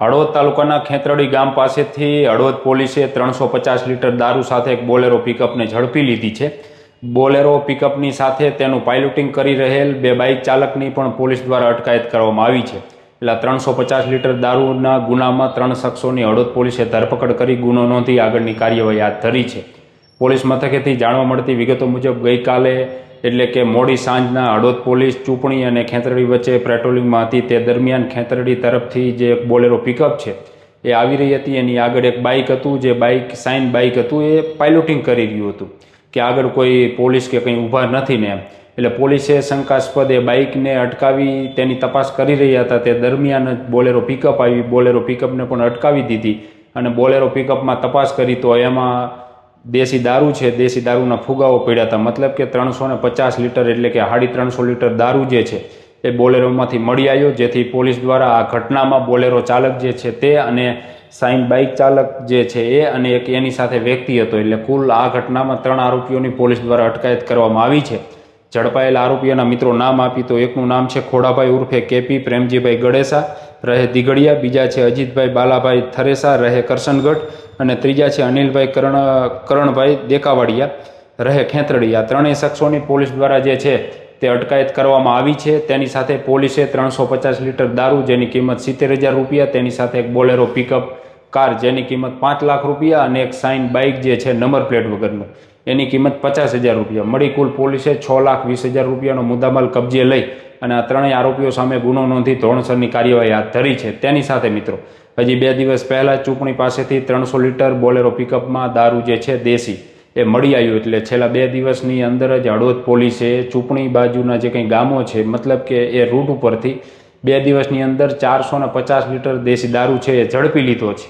હળવદ તાલુકાના ખેતરડી ગામ પાસેથી હળવદ પોલીસે 350 લીટર દારૂ સાથે એક બોલેરો પિકઅપને ઝડપી લીધી છે। બોલેરો પિકઅપની સાથે તેનું પાઇલોટિંગ કરી રહેલ બે બાઇક ચાલકની પણ પોલીસ દ્વારા અટકાયત કરવામાં આવી છે। એટલે 350 લીટર દારૂના ગુનામાં 3 શખ્સોની હળવદ પોલીસે ધરપકડ કરી ગુનો નોંધી આગળની કાર્યવાહી હાથ ધરી છે। પોલીસ મથકેથી જાણવા મળતી વિગતો મુજબ ગઈકાલે એટલે કે મોડી સાંજના હળવદ પોલીસ ચૂંટણી અને ખેતરડી વચ્ચે પેટ્રોલિંગમાં હતી। તે દરમિયાન ખેતરડી તરફથી જે એક બોલેરો પિકઅપ છે એ આવી રહી હતી। એની આગળ એક બાઇક હતું, જે બાઇક સાઇન બાઇક હતું, એ પાઇલોટિંગ કરી રહ્યું હતું કે આગળ કોઈ પોલીસ કે કંઈ ઊભા નથી ને એમ। એટલે પોલીસે શંકાસ્પદ એ બાઇકને અટકાવી તેની તપાસ કરી રહ્યા હતા। તે દરમિયાન જ બોલેરો પિકઅપ આવી, બોલેરો પિકઅપને પણ અટકાવી દીધી અને બોલેરો પિકઅપમાં તપાસ કરી તો એમાં દેશી દારૂ છે, દેશી દારૂના ફુગાવો પડ્યા હતા। મતલબ કે 350 લીટર એટલે કે 350 લીટર દારૂ જે છે એ બોલેરોમાંથી મળી આવ્યો, જેથી પોલીસ દ્વારા આ ઘટનામાં બોલેરો ચાલક જે છે તે અને સાઇન બાઇક ચાલક જે છે એ અને એક એની સાથે વ્યક્તિ હતો, એટલે કુલ આ ઘટનામાં 3 આરોપીઓની પોલીસ દ્વારા અટકાયત કરવામાં આવી છે। ઝડપાયેલા આરોપીઓના મિત્રો નામ આપી તો એકનું નામ છે ખોડાભાઈ ઉર્ફે કેપી પ્રેમજીભાઈ ગળેસા, રહે દિગડિયા, બીજા છે અજીતભાઈ બાલાભાઈ થરેસા, રહે કરશનગઢ, અને ત્રીજા છે અનિલભાઈ કરણભાઈ દેકાવાડિયા, રહે ખેતરડી। આ ત્રણેય શખ્સોની પોલીસ દ્વારા જે છે તે અટકાયત કરવામાં આવી છે। તેની સાથે પોલીસે 350 લીટર દારૂ જેની કિંમત 70,000 રૂપિયા, તેની સાથે એક બોલેરો પિકઅપ કાર જેની કિંમત 5 લાખ રૂપિયા અને એક સાઇન બાઇક જે છે નંબર પ્લેટ વગરનું એની કિંમત 50,000 રૂપિયા મળી કુલ પોલીસે 6,20,000 રૂપિયાનો મુદ્દામાલ કબજે લઈ અને આ ત્રણેય આરોપીઓ સામે ગુનો નોંધી ધોરણસરની કાર્યવાહી હાથ ધરી છે। તેની સાથે મિત્રો હજી 2 દિવસ પહેલાં ચૂંટણી પાસેથી 300 લીટર બોલેરો પિકઅપમાં દારૂ જે છે દેશી એ મળી આવ્યું। એટલે છેલ્લા 2 દિવસની અંદર જ હળવદ પોલીસે ચૂંટણી બાજુના જે કંઈ ગામો છે, મતલબ કે એ રૂટ ઉપરથી 2 દિવસની અંદર 450 લીટર દેશી દારૂ છે એ ઝડપી લીધો છે।